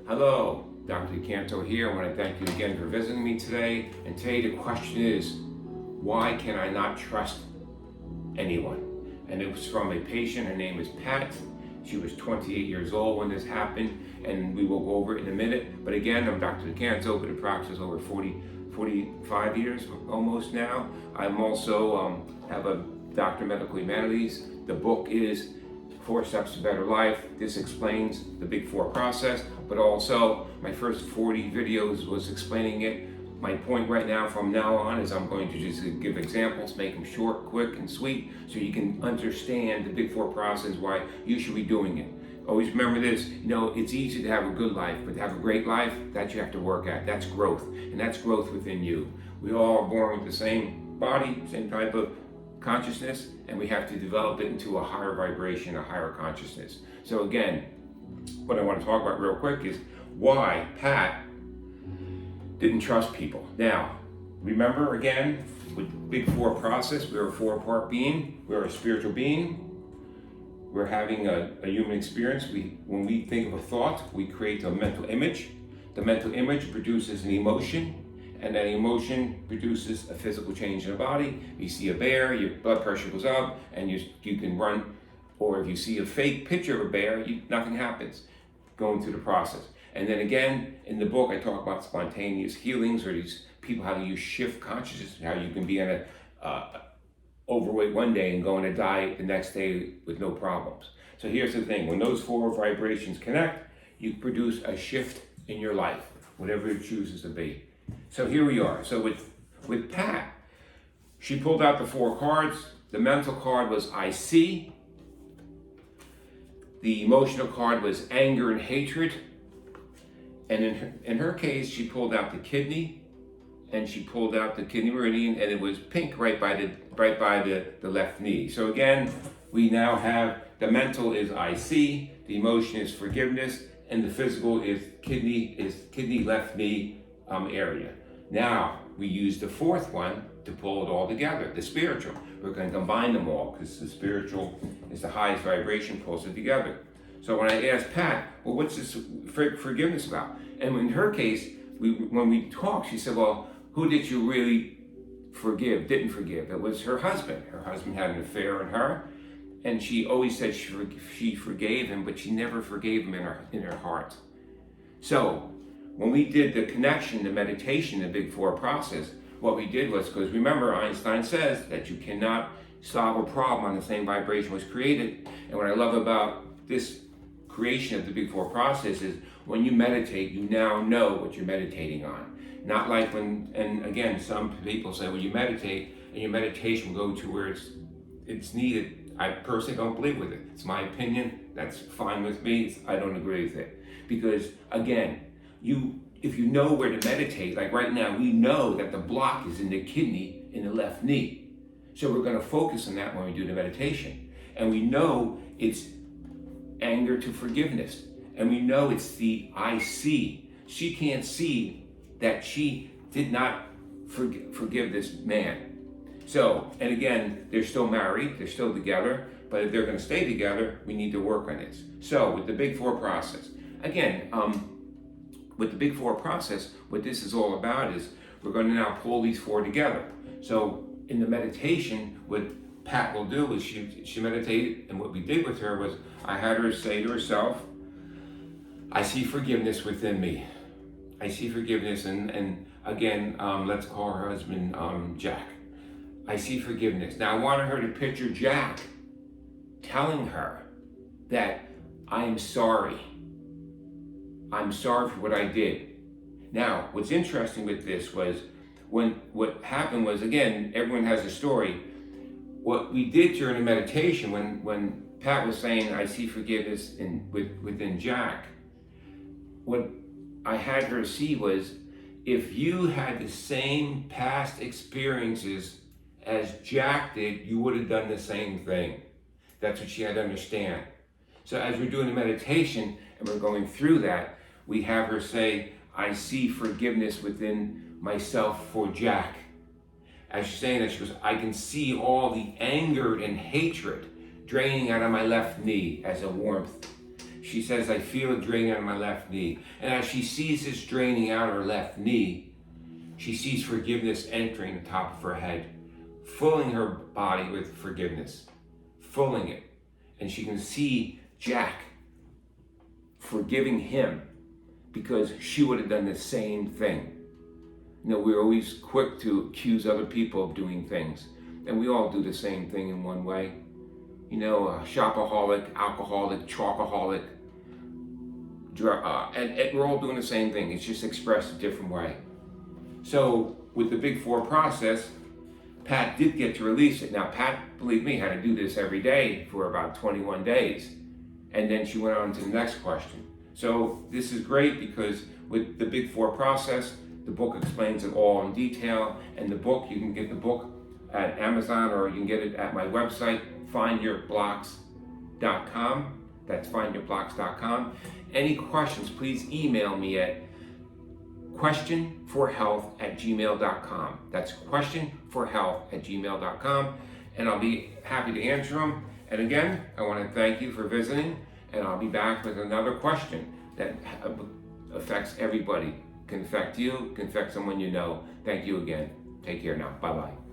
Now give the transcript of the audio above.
Hello, Dr. DeCanto here. I want to thank you again for visiting me today. And today the question is, why can I not trust anyone? And it was from a patient. Her name is Pat. She was 28 years old when this happened, and we will go over it in a minute. But again, I'm Dr. DeCanto, been in practice over 45 years almost now. I'm also have a Doctor of Medical Humanities. The book is 4 Steps to Better Life. This explains the Big Four process, but also my first 40 videos was explaining it. My point right now from now on is I'm going to just give examples, make them short, quick, and sweet, so you can understand the Big Four process, why you should be doing it. Always remember this, it's easy to have a good life, but to have a great life, that you have to work at. That's growth, and that's growth within you. We all are born with the same body, same type of consciousness, and we have to develop it into a higher vibration, a higher consciousness. So again, what I want to talk about real quick is why Pat didn't trust people. Now, remember again, with Big Four process, we're a 4-part being, we're a spiritual being, we're having a human experience. When we think of a thought, we create a mental image. The mental image produces an emotion, and that emotion produces a physical change in the body. You see a bear, your blood pressure goes up, and you can run. Or if you see a fake picture of a bear, nothing happens going through the process. And then again, in the book, I talk about spontaneous healings, or these people, how you shift consciousness, how you can be on a overweight one day and go on a diet the next day with no problems. So here's the thing, when those 4 vibrations connect, you produce a shift in your life, whatever it chooses to be. So here we are. So with Pat, she pulled out the 4 cards. The mental card was I see. The emotional card was anger and hatred. And in her case, she pulled out the kidney, and she pulled out the kidney meridian, and it was pink right by the left knee. So again, we now have the mental is I see, the emotion is forgiveness, and the physical is kidney left knee area. Now we use the 4th one to pull it all together, the spiritual. We're going to combine them all because the spiritual is the highest vibration, pulls it together. So when I asked Pat, well, what's this forgiveness about? And in her case, when we talked, she said, well, who did you really didn't forgive? It was her husband. Her husband had an affair on her, and she always said she forgave him, but she never forgave him in her heart. So when we did the connection, the meditation, the Big Four process, what we did was, because remember, Einstein says that you cannot solve a problem on the same vibration was created. And what I love about this creation of the Big Four process is when you meditate, you now know what you're meditating on. Not like and again, some people say, well, you meditate and your meditation will go to where it's needed. I personally don't believe with it. It's my opinion. That's fine with me. I don't agree with it. Because again, if you know where to meditate, like right now, we know that the block is in the kidney in the left knee. So we're going to focus on that when we do the meditation. And we know it's anger to forgiveness. And we know it's the I see. She can't see that she did not forgive this man. So, and again, they're still married, they're still together, but if they're going to stay together, we need to work on this. So with the Big Four process, again, with the Big Four process, what this is all about is we're going to now pull these 4 together. So in the meditation, what Pat will do is she meditated, and what we did with her was I had her say to herself, I see forgiveness within me. I see forgiveness, and again, let's call her husband Jack. I see forgiveness. Now I wanted her to picture Jack telling her that I'm sorry. I'm sorry for what I did. Now, what's interesting with this was what happened was, again, everyone has a story. What we did during the meditation, when Pat was saying, I see forgiveness within Jack, what I had her see was, if you had the same past experiences as Jack did, you would have done the same thing. That's what she had to understand. So as we're doing the meditation and we're going through that, we have her say, I see forgiveness within myself for Jack. As she's saying that, she goes, I can see all the anger and hatred draining out of my left knee as a warmth. She says, I feel a drain on my left knee. And as she sees this draining out her left knee, she sees forgiveness entering the top of her head, filling her body with forgiveness, filling it. And she can see Jack forgiving him because she would have done the same thing. You know, we're always quick to accuse other people of doing things, and we all do the same thing in one way. You know, a shopaholic, alcoholic, chalkaholic, and we're all doing the same thing. It's just expressed a different way. So with the Big Four process, Pat did get to release it. Now, Pat, believe me, had to do this every day for about 21 days. And then she went on to the next question. So this is great because with the Big Four process, the book explains it all in detail. And the book, you can get the book at Amazon or you can get it at my website, findyourblocks.com. That's findyourblocks.com. Any questions, please email me at questionforhealth@gmail.com. That's questionforhealth@gmail.com. And I'll be happy to answer them. And again, I want to thank you for visiting, and I'll be back with another question that affects everybody. Can affect you, can affect someone you know. Thank you again. Take care now. Bye-bye.